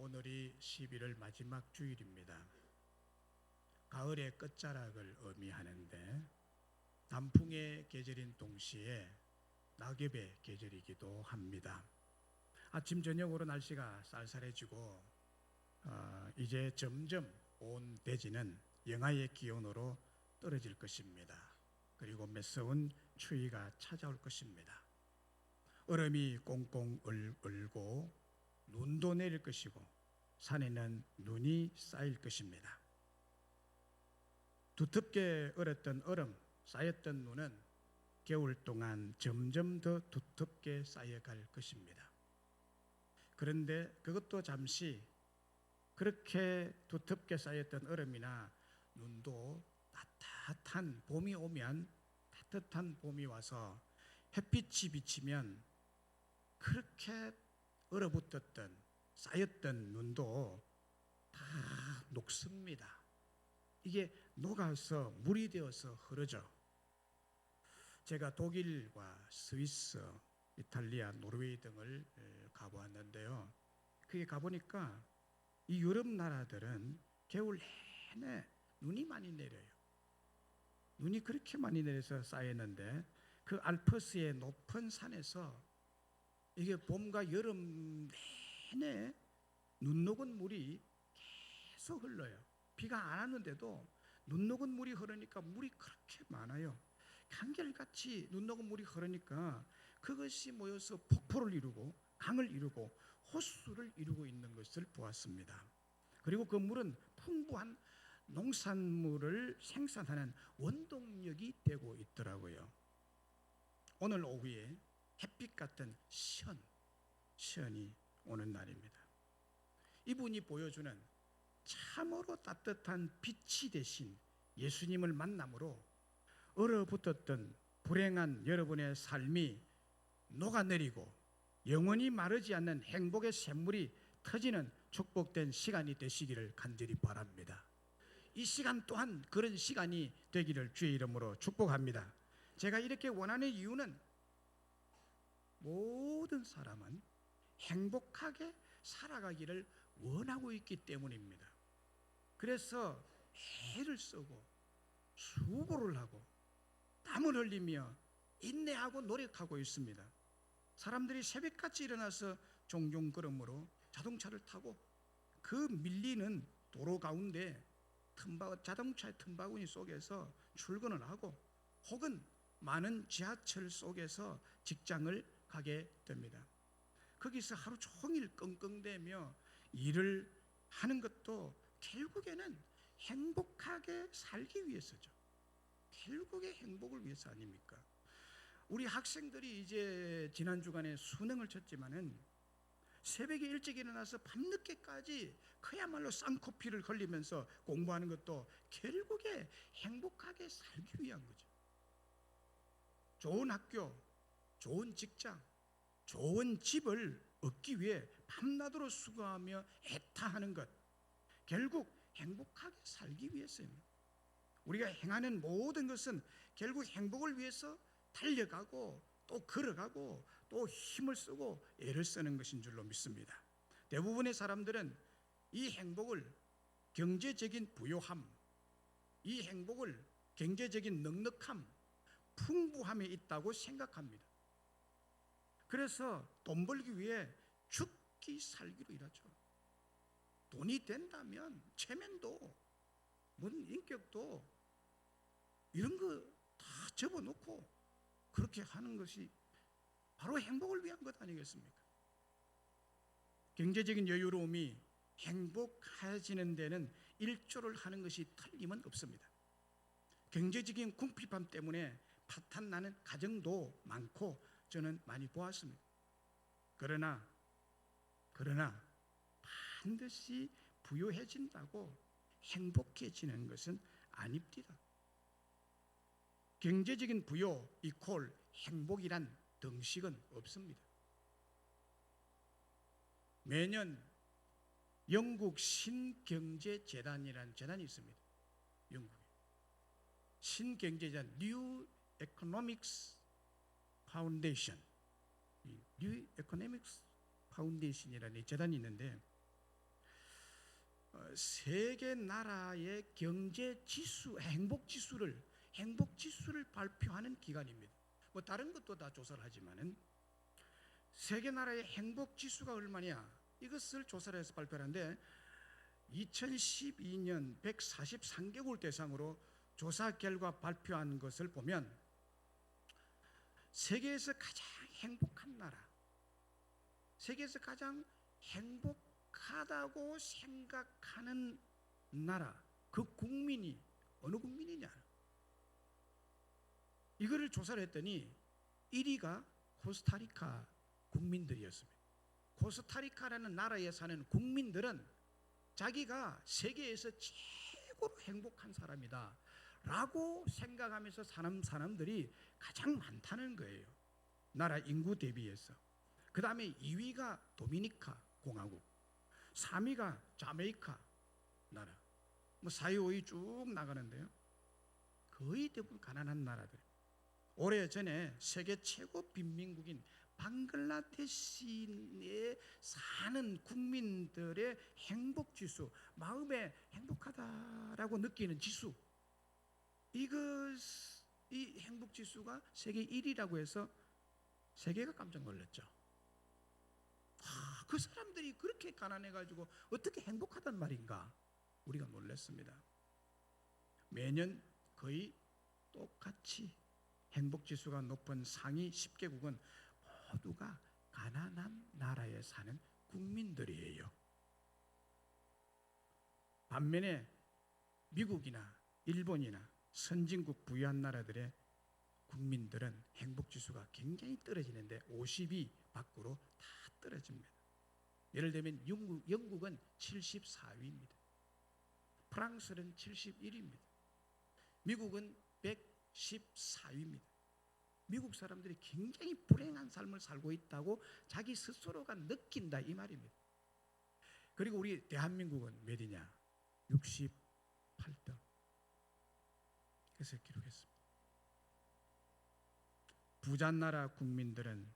오늘이 11월 마지막 주일입니다. 가을의 끝자락을 의미하는데 단풍의 계절인 동시에 낙엽의 계절이기도 합니다. 아침 저녁으로 날씨가 쌀쌀해지고 이제 점점 온 대지는 영하의 기온으로 떨어질 것입니다. 그리고 매서운 추위가 찾아올 것입니다. 얼음이 꽁꽁 얼고 눈도 내릴 것이고 산에는 눈이 쌓일 것입니다. 두텁게 얼었던 얼음, 쌓였던 눈은 겨울 동안 점점 더 두텁게 쌓여갈 것입니다. 그런데 그것도 잠시 그렇게 두텁게 쌓였던 얼음이나 눈도 따뜻한 봄이 오면, 따뜻한 봄이 와서 햇빛이 비치면 그렇게 얼어붙었던 쌓였던 눈도 다 녹습니다. 이게 녹아서 물이 되어서 흐르죠. 제가 독일과 스위스, 이탈리아, 노르웨이 등을 가보았는데요. 그게 가보니까 이 유럽 나라들은 겨울 내내 눈이 많이 내려요. 눈이 그렇게 많이 내려서 쌓였는데 그 알프스의 높은 산에서 이게 봄과 여름 내내 눈 녹은 물이 계속 흘러요. 비가 안 왔는데도 눈 녹은 물이 흐르니까 물이 그렇게 많아요. 한결같이 눈 녹은 물이 흐르니까 그것이 모여서 폭포를 이루고 강을 이루고 호수를 이루고 있는 것을 보았습니다. 그리고 그 물은 풍부한 농산물을 생산하는 원동력이 되고 있더라고요. 오늘 오후에 햇빛 같은 시원이 오는 날입니다. 이분이 보여주는 참으로 따뜻한 빛이 되신 예수님을 만남으로 얼어붙었던 불행한 여러분의 삶이 녹아내리고 영원히 마르지 않는 행복의 샘물이 터지는 축복된 시간이 되시기를 간절히 바랍니다. 이 시간 또한 그런 시간이 되기를 주의 이름으로 축복합니다. 제가 이렇게 원하는 이유는 모든 사람은 행복하게 살아가기를 원하고 있기 때문입니다. 그래서 애를 쓰고 수고를 하고 땀을 흘리며 인내하고 노력하고 있습니다. 사람들이 새벽같이 일어나서 종종 걸음으로 자동차를 타고 그 밀리는 도로 가운데 자동차의 틈바구니 속에서 출근을 하고 혹은 많은 지하철 속에서 직장을 가게 됩니다. 거기서 하루 종일 끙끙대며 일을 하는 것도 결국에는 행복하게 살기 위해서죠. 결국에 행복을 위해서 아닙니까? 우리 학생들이 이제 지난 주간에 수능을 쳤지만은 새벽에 일찍 일어나서 밤늦게까지 그야말로 쌍코피를 흘리면서 공부하는 것도 결국에 행복하게 살기 위한 거죠. 좋은 학교, 좋은 직장, 좋은 집을 얻기 위해 밤낮으로 수고하며 애타하는 것, 결국 행복하게 살기 위해서입니다. 우리가 행하는 모든 것은 결국 행복을 위해서 달려가고 또 걸어가고 또 힘을 쓰고 애를 쓰는 것인 줄로 믿습니다. 대부분의 사람들은 이 행복을 경제적인 부요함, 이 행복을 경제적인 넉넉함, 풍부함에 있다고 생각합니다. 그래서 돈 벌기 위해 죽기 살기로 일하죠. 돈이 된다면 체면도 인격도 이런 거 다 접어놓고 그렇게 하는 것이 바로 행복을 위한 것 아니겠습니까? 경제적인 여유로움이 행복해지는 데는 일조를 하는 것이 틀림은 없습니다. 경제적인 궁핍함 때문에 파탄나는 가정도 많고 저는 많이 보았습니다. 그러나 반드시 부유해진다고 행복해지는 것은 아닙니다. 경제적인 부요 이퀄 행복이란 등식은 없습니다. 매년 영국 신경제재단이라는 재단이 있습니다. 영국에 신경제재단 New Economics Foundation, New Economics Foundation이라는 재단이 있는데 세계 나라의 경제 지수, 행복 지수를 발표하는 기관입니다. 뭐 다른 것도 다 조사를 하지만은 세계 나라의 행복 지수가 얼마냐 이것을 조사를 해서 발표하는데 2012년 143개국을 대상으로 조사 결과 발표한 것을 보면 세계에서 가장 행복한 나라, 세계에서 가장 행복하다고 생각하는 나라, 그 국민이 어느 국민이냐, 이거를 조사를 했더니 1위가 코스타리카 국민들이었습니다. 코스타리카라는 나라에 사는 국민들은 자기가 세계에서 최고로 행복한 사람이다 라고 생각하면서 사는 사람들이 가장 많다는 거예요. 나라 인구 대비해서. 그 다음에 2위가 도미니카 공화국, 3위가 자메이카 나라, 뭐 4위, 5위 쭉 나가는데요. 거의 대부분 가난한 나라들. 오래전에 세계 최고 빈민국인 방글라데시에 사는 국민들의 행복지수, 마음에 행복하다라고 느끼는 지수, 이 행복지수가 세계 1위라고 해서 세계가 깜짝 놀랐죠. 그 사람들이 그렇게 가난해가지고 어떻게 행복하단 말인가, 우리가 놀랐습니다. 매년 거의 똑같이 행복지수가 높은 상위 10개국은 모두가 가난한 나라에 사는 국민들이에요. 반면에 미국이나 일본이나 선진국 부유한 나라들의 국민들은 행복지수가 굉장히 떨어지는데 50위 밖으로 다 떨어집니다. 예를 들면 영국은 74위입니다. 프랑스는 71위입니다. 미국은 114위입니다. 미국 사람들이 굉장히 불행한 삶을 살고 있다고 자기 스스로가 느낀다 이 말입니다. 그리고 우리 대한민국은 몇이냐? 68등. 그래서 기록했습니다. 부자 나라 국민들은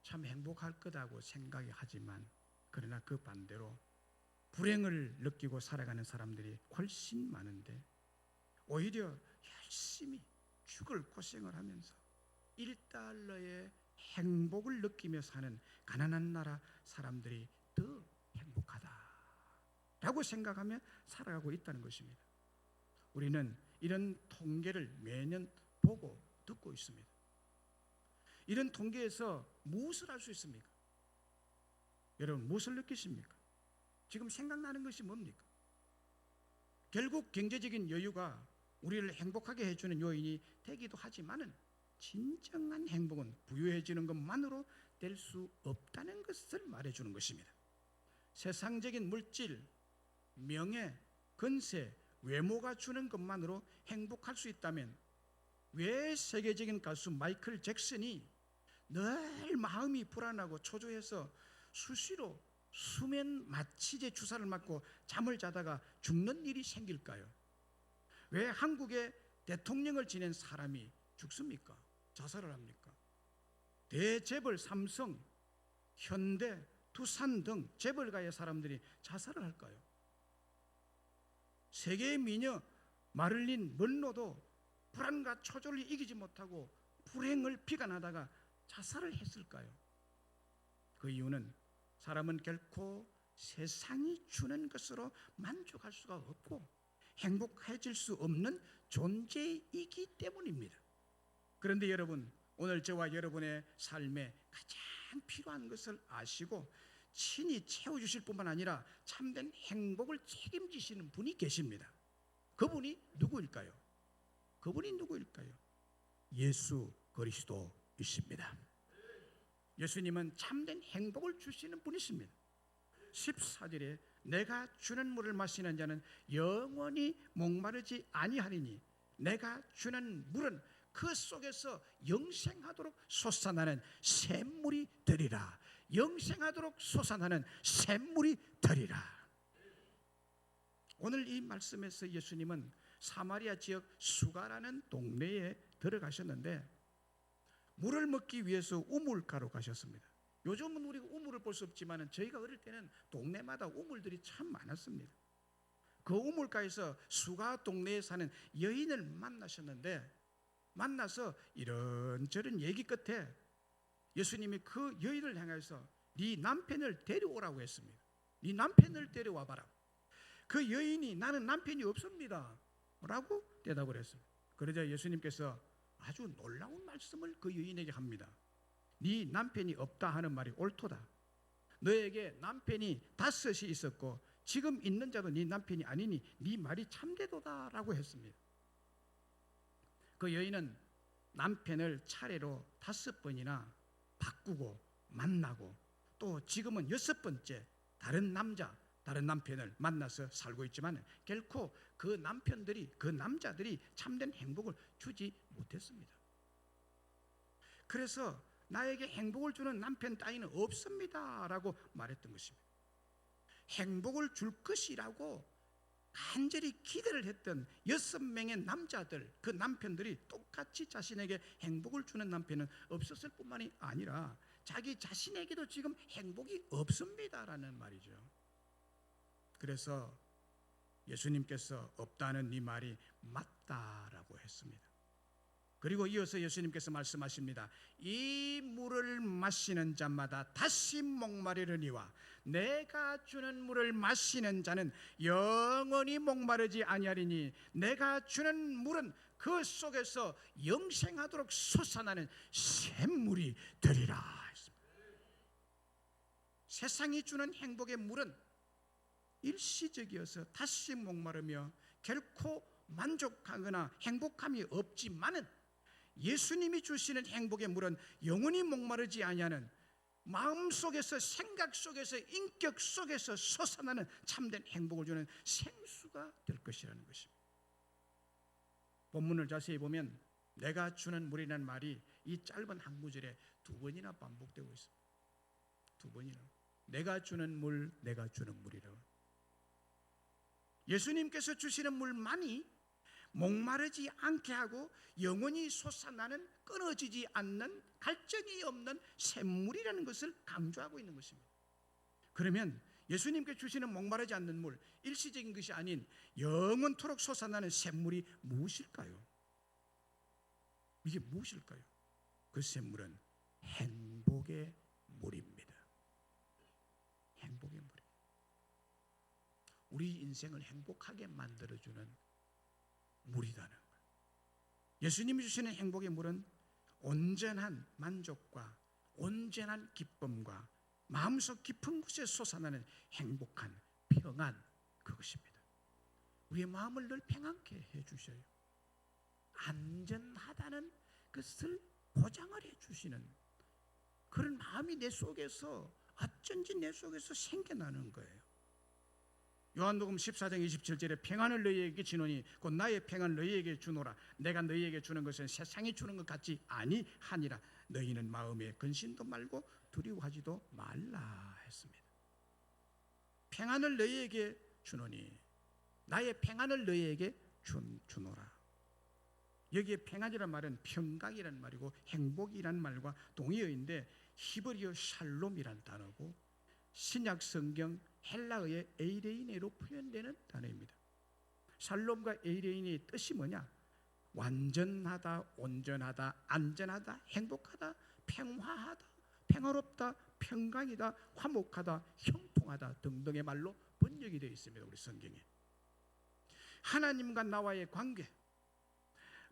참 행복할 거다고 생각이 하지만 그러나 그 반대로 불행을 느끼고 살아가는 사람들이 훨씬 많은데 오히려 열심히 죽을 고생을 하면서 1달러의 행복을 느끼며 사는 가난한 나라 사람들이 더 행복하다라고 생각하며 살아가고 있다는 것입니다. 우리는 이런 통계를 매년 보고 듣고 있습니다. 이런 통계에서 무엇을 알 수 있습니까? 여러분 무엇을 느끼십니까? 지금 생각나는 것이 뭡니까? 결국 경제적인 여유가 우리를 행복하게 해주는 요인이 되기도 하지만은 진정한 행복은 부유해지는 것만으로 될 수 없다는 것을 말해주는 것입니다. 세상적인 물질, 명예, 권세, 외모가 주는 것만으로 행복할 수 있다면 왜 세계적인 가수 마이클 잭슨이 늘 마음이 불안하고 초조해서 수시로 수면 마취제 주사를 맞고 잠을 자다가 죽는 일이 생길까요? 왜 한국의 대통령을 지낸 사람이 죽습니까? 자살을 합니까? 대재벌 삼성, 현대, 두산 등 재벌가의 사람들이 자살을 할까요? 세계의 미녀 마릴린 먼로도 불안과 초조를 이기지 못하고 불행을 비관하다가 자살을 했을까요? 그 이유는 사람은 결코 세상이 주는 것으로 만족할 수가 없고 행복해질 수 없는 존재이기 때문입니다. 그런데 여러분, 오늘 저와 여러분의 삶에 가장 필요한 것을 아시고 친히 채워주실 뿐만 아니라 참된 행복을 책임지시는 분이 계십니다. 그분이 누구일까요? 그분이 누구일까요? 예수 그리스도이십니다. 예수님은 참된 행복을 주시는 분이십니다. 14절에 내가 주는 물을 마시는 자는 영원히 목마르지 아니하리니 내가 주는 물은 그 속에서 영생하도록 솟아나는 샘물이 되리라. 영생하도록 솟아나는 샘물이 되리라. 오늘 이 말씀에서 예수님은 사마리아 지역 수가라는 동네에 들어가셨는데 물을 먹기 위해서 우물가로 가셨습니다. 요즘은 우리가 우물을 볼 수 없지만 저희가 어릴 때는 동네마다 우물들이 참 많았습니다. 그 우물가에서 수가 동네에 사는 여인을 만나셨는데, 만나서 이런저런 얘기 끝에 예수님이 그 여인을 향해서 네 남편을 데려오라고 했습니다. 네 남편을 데려와 봐라. 그 여인이 나는 남편이 없습니다 라고 대답을 했습니다. 그러자 예수님께서 아주 놀라운 말씀을 그 여인에게 합니다. 네 남편이 없다 하는 말이 옳도다. 너에게 남편이 5이 있었고 지금 있는 자도 네 남편이 아니니 네 말이 참되도다 라고 했습니다. 그 여인은 남편을 차례로 5번이나 바꾸고 만나고 또 지금은 6번째 다른 남편을 만나서 살고 있지만 결코 그 남자들이 참된 행복을 주지 못했습니다. 그래서 나에게 행복을 주는 남편 따위는 없습니다 라고 말했던 것입니다. 행복을 줄 것이라고 간절히 기대를 했던 6명의 남자들, 그 남편들이 똑같이 자신에게 행복을 주는 남편은 없었을 뿐만이 아니라 자기 자신에게도 지금 행복이 없습니다라는 말이죠. 그래서 예수님께서 없다는 네 말이 맞다라고 했습니다. 그리고 이어서 예수님께서 말씀하십니다. 이 물을 마시는 자마다 다시 목마르려니와 내가 주는 물을 마시는 자는 영원히 목마르지 아니하리니 내가 주는 물은 그 속에서 영생하도록 솟아나는 샘물이 되리라 했습니다. 세상이 주는 행복의 물은 일시적이어서 다시 목마르며 결코 만족하거나 행복함이 없지만은 예수님이 주시는 행복의 물은 영원히 목마르지 아니하는 마음속에서, 생각 속에서, 인격 속에서 솟아나는 참된 행복을 주는 생수가 될 것이라는 것입니다. 본문을 자세히 보면 내가 주는 물이라는 말이 이 짧은 한 구절에 2번이나 반복되고 있습니다. 2번이나 내가 주는 물, 내가 주는 물이라고. 예수님께서 주시는 물만이 목마르지 않게 하고 영원히 솟아나는, 끊어지지 않는, 갈증이 없는 샘물이라는 것을 강조하고 있는 것입니다. 그러면 예수님께 주시는 목마르지 않는 물, 일시적인 것이 아닌 영원토록 솟아나는 샘물이 무엇일까요? 이게 무엇일까요? 그 샘물은 행복의 물입니다. 행복의 물입니다. 우리 인생을 행복하게 만들어주는 물이라는 거예요. 예수님이 주시는 행복의 물은 온전한 만족과 온전한 기쁨과 마음속 깊은 곳에 솟아나는 행복한 평안, 그것입니다. 우리의 마음을 늘 평안케 해주셔요. 안전하다는 것을 보장을 해주시는 그런 마음이 내 속에서 어쩐지 내 속에서 생겨나는 거예요. 요한복음 14장 27절에 평안을 너희에게 주노니 곧 나의 평안을 너희에게 주노라. 내가 너희에게 주는 것은 세상이 주는 것 같지 아니하니라. 너희는 마음에 근심도 말고 두려워하지도 말라 했습니다. 평안을 너희에게 주노니, 나의 평안을 너희에게 주노라. 여기에 평안이란 말은 평강이란 말이고 행복이란 말과 동의어인데 히브리어 샬롬이란 단어고 신약 성경 헬라어의 에이레이네로 표현되는 단어입니다. 샬롬과 에이레이네의 뜻이 뭐냐? 완전하다, 온전하다, 안전하다, 행복하다, 평화하다, 평화롭다, 평강이다, 화목하다, 형통하다 등등의 말로 번역이 되어 있습니다. 우리 성경에 하나님과 나와의 관계,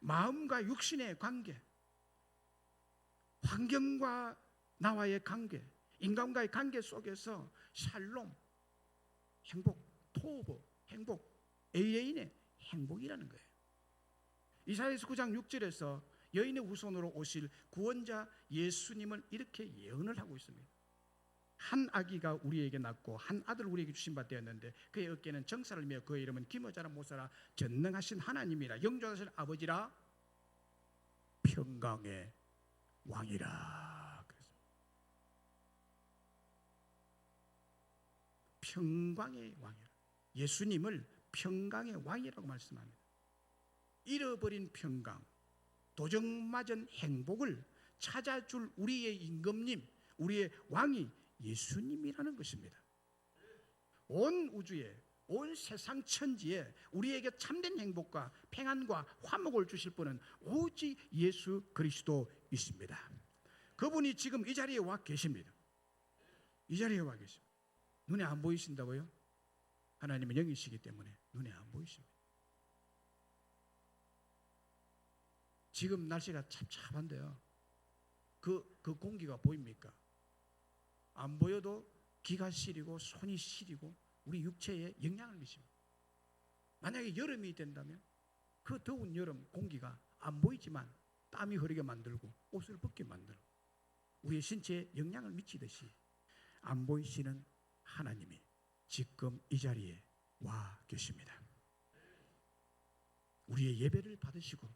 마음과 육신의 관계, 환경과 나와의 관계, 인간과의 관계 속에서 샬롬, 행복, 토브, 행복, 에이레인의 행복이라는 거예요. 이사야서 9장 6절에서 여인의 후손으로 오실 구원자 예수님을 이렇게 예언을 하고 있습니다. 한 아기가 우리에게 낳고 한 아들 우리에게 주신 바 되었는데 그의 어깨는 정사를 메어 그의 이름은 기모자라 모사라 전능하신 하나님이라 영존하신 아버지라 평강의 왕이라. 평강의 왕이라. 예수님을 평강의 왕이라고 말씀합니다. 잃어버린 평강, 도적맞은 행복을 찾아줄 우리의 임금님, 우리의 왕이 예수님이라는 것입니다. 온 우주에, 온 세상 천지에 우리에게 참된 행복과 평안과 화목을 주실 분은 오직 예수 그리스도이십니다. 그분이 지금 이 자리에 와 계십니다. 이 자리에 와 계십니다. 눈에 안 보이신다고요? 하나님은 영이시기 때문에 눈에 안 보이십니다. 지금 날씨가 찹찹한데요. 그 공기가 보입니까? 안 보여도 기가 시리고 손이 시리고 우리 육체에 영향을 미칩니다. 만약에 여름이 된다면 그 더운 여름 공기가 안 보이지만 땀이 흐르게 만들고 옷을 벗게 만들고 우리의 신체에 영향을 미치듯이 안 보이시는 하나님이 지금 이 자리에 와 계십니다. 우리의 예배를 받으시고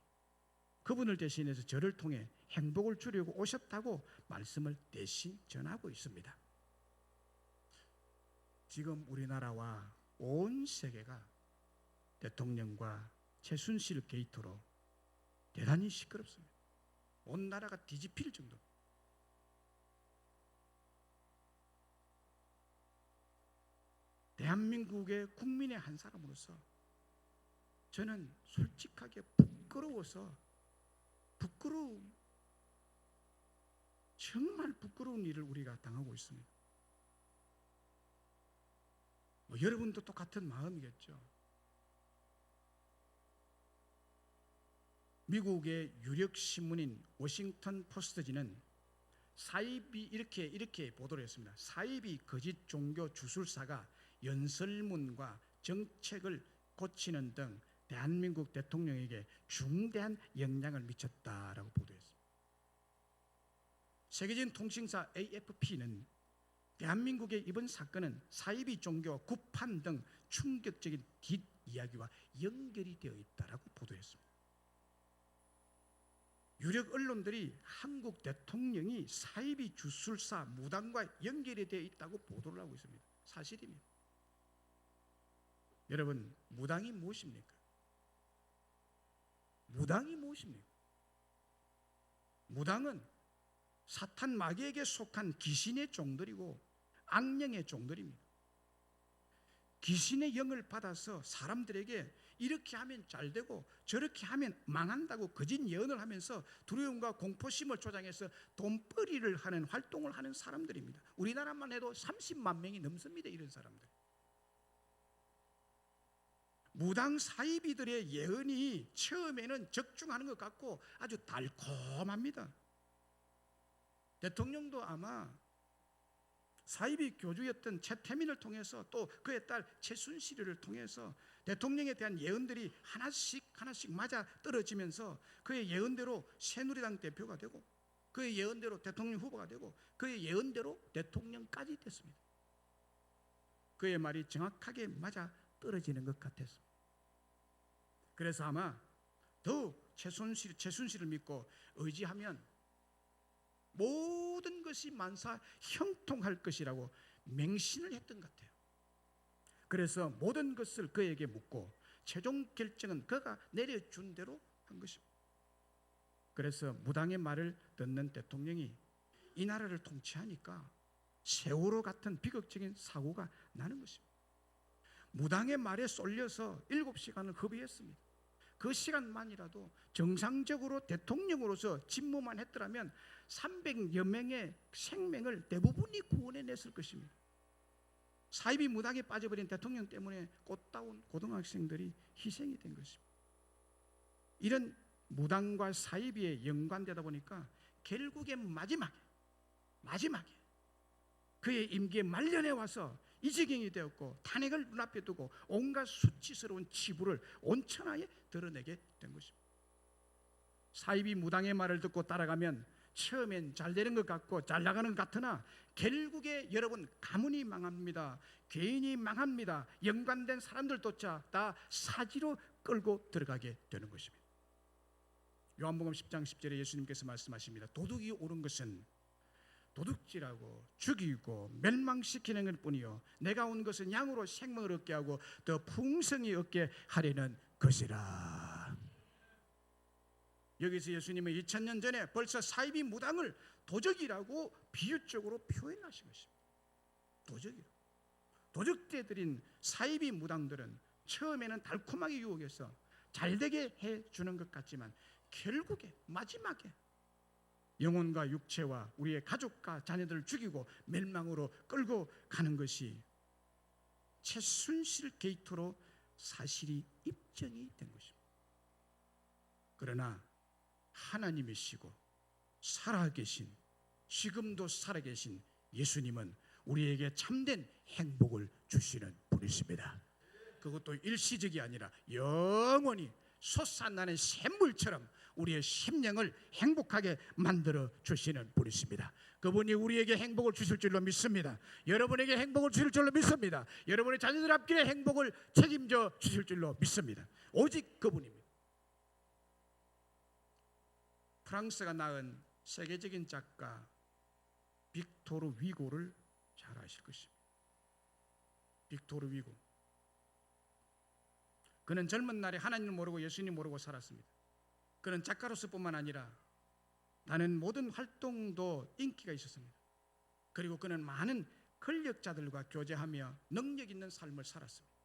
그분을 대신해서 저를 통해 행복을 주려고 오셨다고 말씀을 대신 전하고 있습니다. 지금 우리나라와 온 세계가 대통령과 최순실 게이트로 대단히 시끄럽습니다. 온 나라가 뒤집힐 정도. 대한민국의 국민의 한 사람으로서 저는 솔직하게 정말 부끄러운 일을 우리가 당하고 있습니다. 여러분도 똑같은 마음이겠죠. 미국의 유력 신문인 워싱턴 포스트지는 사이비 이렇게 보도를 했습니다. 사이비 거짓 종교 주술사가 연설문과 정책을 고치는 등 대한민국 대통령에게 중대한 영향을 미쳤다라고 보도했습니다. 세계적인 통신사 AFP는 대한민국의 이번 사건은 사이비 종교, 구판 등 충격적인 뒷이야기와 연결이 되어 있다라고 보도했습니다. 유력 언론들이 한국 대통령이 사이비 주술사 무당과 연결이 되어 있다고 보도를 하고 있습니다. 사실입니다. 여러분, 무당이 무엇입니까? 무당이 무엇입니까? 무당은 사탄 마귀에게 속한 귀신의 종들이고 악령의 종들입니다. 귀신의 영을 받아서 사람들에게 이렇게 하면 잘 되고 저렇게 하면 망한다고 거짓 예언을 하면서 두려움과 공포심을 조장해서 돈벌이를 하는 활동을 하는 사람들입니다. 우리나라만 해도 30만 명이 넘습니다. 이런 사람들. 무당 사이비들의 예언이 처음에는 적중하는 것 같고 아주 달콤합니다. 대통령도 아마 사이비 교주였던 최태민을 통해서 또 그의 딸 최순실을 통해서 대통령에 대한 예언들이 하나씩 맞아 떨어지면서 그의 예언대로 새누리당 대표가 되고 그의 예언대로 대통령 후보가 되고 그의 예언대로 대통령까지 됐습니다. 그의 말이 정확하게 맞아 떨어지는 것 같았습니다. 그래서 아마 더욱 최순실을 믿고 의지하면 모든 것이 만사 형통할 것이라고 맹신을 했던 것 같아요. 그래서 모든 것을 그에게 묻고 최종 결정은 그가 내려준 대로 한 것입니다. 그래서 무당의 말을 듣는 대통령이 이 나라를 통치하니까 세월호 같은 비극적인 사고가 나는 것입니다. 무당의 말에 쏠려서 7시간을 허비했습니다. 그 시간만이라도 정상적으로 대통령으로서 직무만 했더라면 300여 명의 생명을 대부분이 구원해냈을 것입니다. 사이비 무당에 빠져버린 대통령 때문에 꽃다운 고등학생들이 희생이 된 것입니다. 이런 무당과 사이비에 연관되다 보니까 결국에 마지막에 그의 임기에 말년에 와서 이 지경이 되었고 탄핵을 눈앞에 두고 온갖 수치스러운 치부를 온천하에 드러내게 된 것입니다. 사이비 무당의 말을 듣고 따라가면 처음엔 잘 되는 것 같고 잘 나가는 것 같으나 결국에 여러분 가문이 망합니다. 개인이 망합니다. 연관된 사람들조차 다 사지로 끌고 들어가게 되는 것입니다. 요한복음 10장 10절에 예수님께서 말씀하십니다. 도둑이 오는 것은 도둑질하고 죽이고 멸망시키는 것 뿐이요 내가 온 것은 양으로 생명을 얻게 하고 더 풍성히 얻게 하려는 것이라. 여기서 예수님은 2000년 전에 벌써 사이비 무당을 도적이라고 비유적으로 표현하신 것입니다. 도적이라고. 도적들에 들인 사이비 무당들은 처음에는 달콤하게 유혹해서 잘되게 해주는 것 같지만 결국에 마지막에 영혼과 육체와 우리의 가족과 자녀들을 죽이고 멸망으로 끌고 가는 것이 최순실 게이트로 사실이 입증이 된 것입니다. 그러나 하나님이시고 살아계신, 지금도 살아계신 예수님은 우리에게 참된 행복을 주시는 분이십니다. 그것도 일시적이 아니라 영원히 솟아나는 샘물처럼 우리의 심령을 행복하게 만들어 주시는 분이십니다. 그분이 우리에게 행복을 주실 줄로 믿습니다. 여러분에게 행복을 주실 줄로 믿습니다. 여러분의 자녀들 앞길에 행복을 책임져 주실 줄로 믿습니다. 오직 그분입니다. 프랑스가 낳은 세계적인 작가 빅토르 위고를 잘 아실 것입니다. 빅토르 위고. 그는 젊은 날에 하나님을 모르고 예수님 모르고 살았습니다. 그는 작가로서뿐만 아니라 다른 모든 활동도 인기가 있었습니다. 그리고 그는 많은 권력자들과 교제하며 능력 있는 삶을 살았습니다.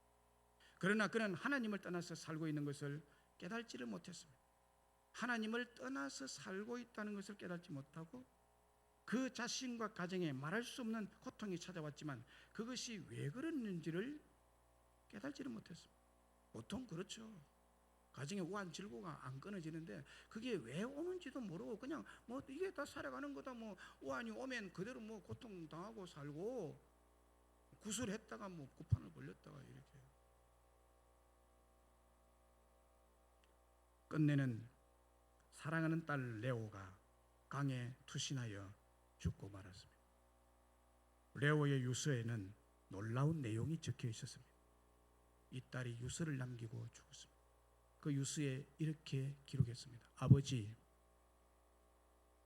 그러나 그는 하나님을 떠나서 살고 있는 것을 깨닫지를 못했습니다. 하나님을 떠나서 살고 있다는 것을 깨닫지 못하고 그 자신과 가정에 말할 수 없는 고통이 찾아왔지만 그것이 왜 그랬는지를 깨닫지를 못했습니다. 보통 그렇죠. 가정에 우한 질고가 안 끊어지는데 그게 왜 오는지도 모르고 그냥 뭐 이게 다 살아가는 거다, 뭐 우한이 오면 그대로 뭐 고통 당하고 살고 구술했다가 뭐 구판을 벌렸다가 이렇게 끝내는 사랑하는 딸 레오가 강에 투신하여 죽고 말았습니다. 레오의 유서에는 놀라운 내용이 적혀 있었습니다. 이 딸이 유서를 남기고 죽었습니다. 그 유서에 이렇게 기록했습니다. 아버지,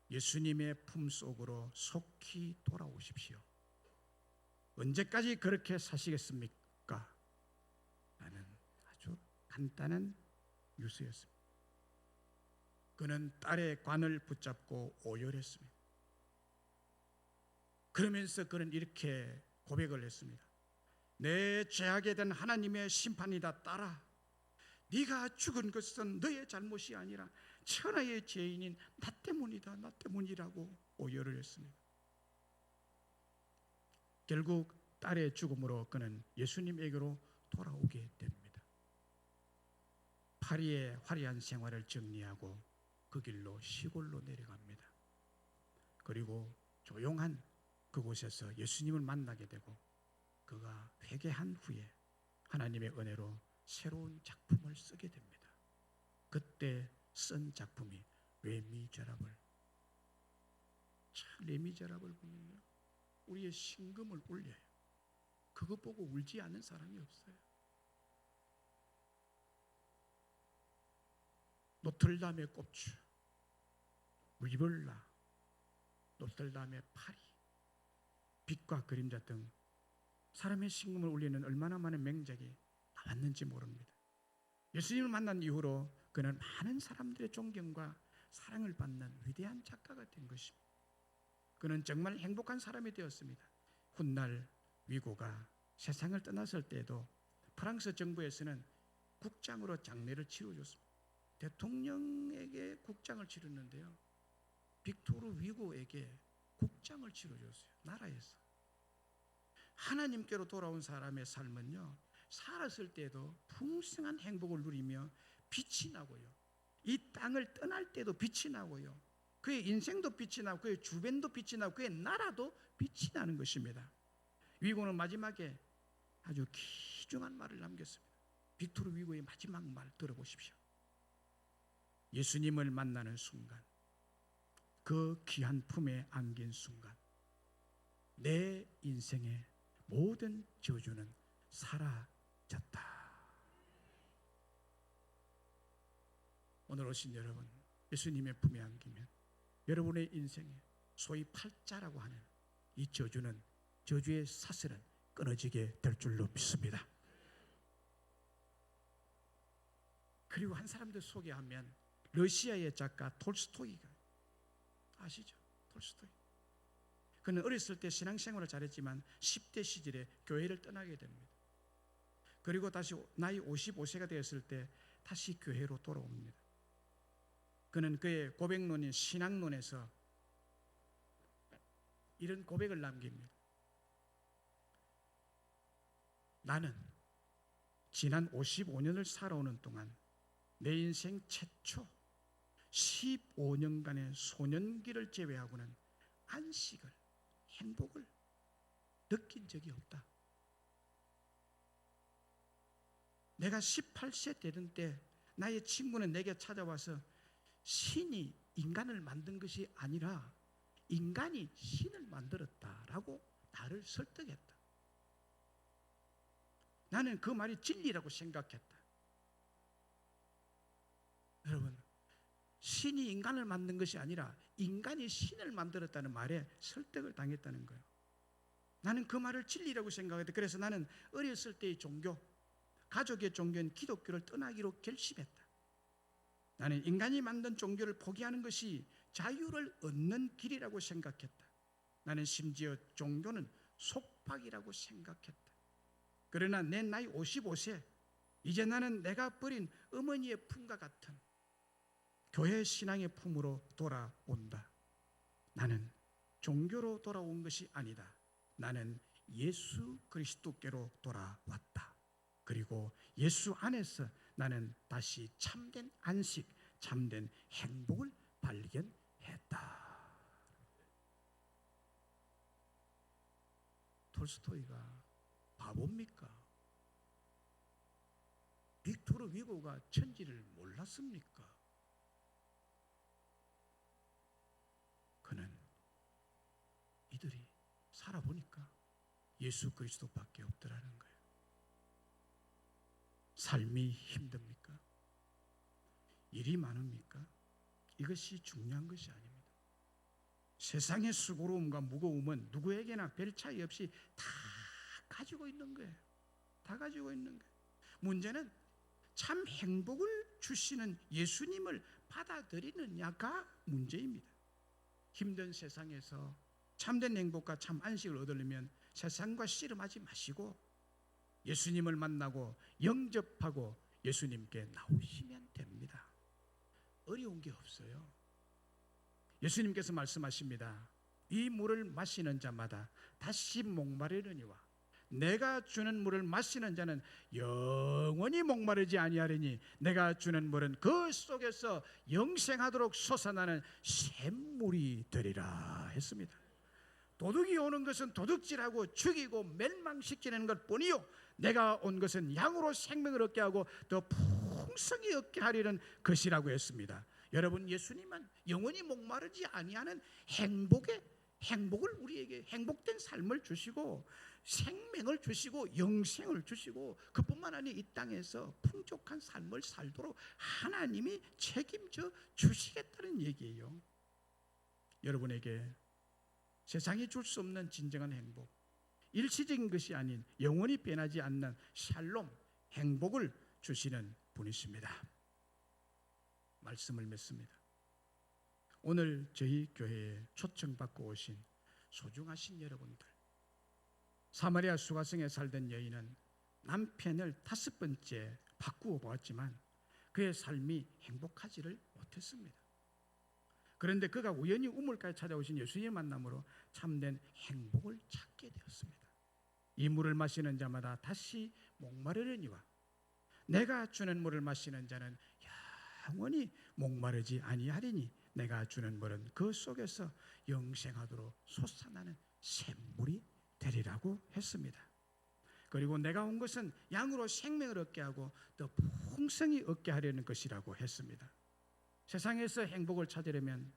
예수님의 품속으로 속히 돌아오십시오. 언제까지 그렇게 사시겠습니까? 라는 아주 간단한 유서였습니다. 그는 딸의 관을 붙잡고 오열했습니다. 그러면서 그는 이렇게 고백을 했습니다. 내 죄악에 대한 하나님의 심판이다. 딸아, 네가 죽은 것은 너의 잘못이 아니라 천하의 죄인인 나 때문이다. 나 때문이라고 오열을 했습니다. 결국 딸의 죽음으로 그는 예수님에게로 돌아오게 됩니다. 파리의 화려한 생활을 정리하고 그 길로 시골로 내려갑니다. 그리고 조용한 그곳에서 예수님을 만나게 되고 그가 회개한 후에 하나님의 은혜로 새로운 작품을 쓰게 됩니다. 그때 쓴 작품이 레미제라블. 참 레미제라블 보면요, 우리의 심금을 울려요. 그거 보고 울지 않는 사람이 없어요. 노틀담의 꼽주, 리블라, 노틀담의 파리, 빛과 그림자 등 사람의 심금을 울리는 얼마나 많은 명작이 나왔는지 모릅니다. 예수님을 만난 이후로 그는 많은 사람들의 존경과 사랑을 받는 위대한 작가가 된 것입니다. 그는 정말 행복한 사람이 되었습니다. 훗날 위고가 세상을 떠났을 때에도 프랑스 정부에서는 국장으로 장례를 치러줬습니다. 대통령에게 국장을 치렀는데요, 빅토르 위고에게 국장을 치러줬어요. 나라에서. 하나님께로 돌아온 사람의 삶은요, 살았을 때도 풍성한 행복을 누리며 빛이 나고요, 이 땅을 떠날 때도 빛이 나고요, 그의 인생도 빛이 나고 그의 주변도 빛이 나고 그의 나라도 빛이 나는 것입니다. 위고는 마지막에 아주 귀중한 말을 남겼습니다. 빅토르 위고의 마지막 말 들어보십시오. 예수님을 만나는 순간, 그 귀한 품에 안긴 순간 내 인생의 모든 저주는 사라졌다. 오늘 오신 여러분, 예수님의 품에 안기면 여러분의 인생에 소위 팔자라고 하는 이 저주는, 저주의 사슬은 끊어지게 될 줄로 믿습니다. 그리고 한 사람들 소개하면 러시아의 작가 톨스토이가, 아시죠? 톨스토이. 그는 어렸을 때 신앙생활을 잘했지만 10대 시절에 교회를 떠나게 됩니다. 그리고 다시 나이 55세가 되었을 때 다시 교회로 돌아옵니다. 그는 그의 고백론인 신앙론에서 이런 고백을 남깁니다. 나는 지난 55년을 살아오는 동안 내 인생 최초 15년간의 소년기를 제외하고는 안식을, 행복을 느낀 적이 없다. 내가 18세 되던 때 나의 친구는 내게 찾아와서 신이 인간을 만든 것이 아니라 인간이 신을 만들었다라고 나를 설득했다. 나는 그 말이 진리라고 생각했다. 여러분, 신이 인간을 만든 것이 아니라 인간이 신을 만들었다는 말에 설득을 당했다는 거예요. 나는 그 말을 진리라고 생각했다. 그래서 나는 어렸을 때의 종교, 가족의 종교인 기독교를 떠나기로 결심했다. 나는 인간이 만든 종교를 포기하는 것이 자유를 얻는 길이라고 생각했다. 나는 심지어 종교는 속박이라고 생각했다. 그러나 내 나이 55세, 이제 나는 내가 버린 어머니의 품과 같은 교회 신앙의 품으로 돌아온다. 나는 종교로 돌아온 것이 아니다. 나는 예수 그리스도께로 돌아왔다. 그리고 예수 안에서 나는 다시 참된 안식, 참된 행복을 발견했다. 톨스토이가 바보입니까? 빅토르 위고가 천지를 몰랐습니까? 그는 이들이 살아보니까 예수 그리스도밖에 없더라는 거예요. 삶이 힘듭니까? 일이 많습니까? 이것이 중요한 것이 아닙니다. 세상의 수고로움과 무거움은 누구에게나 별 차이 없이 다 가지고 있는 거예요. 다 가지고 있는 거예요. 문제는 참 행복을 주시는 예수님을 받아들이느냐가 문제입니다. 힘든 세상에서 참된 행복과 참 안식을 얻으려면 세상과 씨름하지 마시고 예수님을 만나고 영접하고 예수님께 나오시면 됩니다. 어려운 게 없어요. 예수님께서 말씀하십니다. 이 물을 마시는 자마다 다시 목마르려니와 내가 주는 물을 마시는 자는 영원히 목마르지 아니하리니 내가 주는 물은 그 속에서 영생하도록 솟아나는 샘물이 되리라 했습니다. 도둑이 오는 것은 도둑질하고 죽이고 멸망시키는 것뿐이요 내가 온 것은 양으로 생명을 얻게 하고 더 풍성히 얻게 하리는 것이라고 했습니다. 여러분, 예수님은 영원히 목마르지 아니하는 행복을 우리에게 행복된 삶을 주시고 생명을 주시고 영생을 주시고 그뿐만 아니라 이 땅에서 풍족한 삶을 살도록 하나님이 책임져 주시겠다는 얘기예요. 여러분에게 세상이 줄 수 없는 진정한 행복, 일시적인 것이 아닌 영원히 변하지 않는 샬롬, 행복을 주시는 분이십니다. 말씀을 맺습니다. 오늘 저희 교회에 초청받고 오신 소중하신 여러분들, 사마리아 수가성에 살던 여인은 남편을 5번째 바꾸어 보았지만 그의 삶이 행복하지를 못했습니다. 그런데 그가 우연히 우물가에 찾아오신 예수님을 만남으로 참된 행복을 찾게 되었습니다. 이 물을 마시는 자마다 다시 목마르려니와 내가 주는 물을 마시는 자는 영원히 목마르지 아니하리니 내가 주는 물은 그 속에서 영생하도록 솟아나는 샘물이 되리라고 했습니다. 그리고 내가 온 것은 양으로 생명을 얻게 하고 더 풍성히 얻게 하려는 것이라고 했습니다. 세상에서 행복을 찾으려면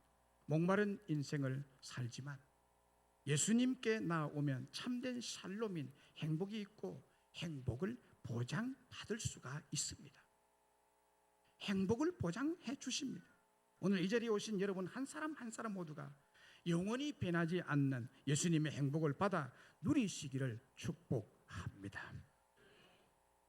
목마른 인생을 살지만 예수님께 나오면 참된 샬롬인 행복이 있고 행복을 보장받을 수가 있습니다. 행복을 보장해 주십니다. 오늘 이 자리에 오신 여러분 한 사람 한 사람 모두가 영원히 변하지 않는 예수님의 행복을 받아 누리시기를 축복합니다.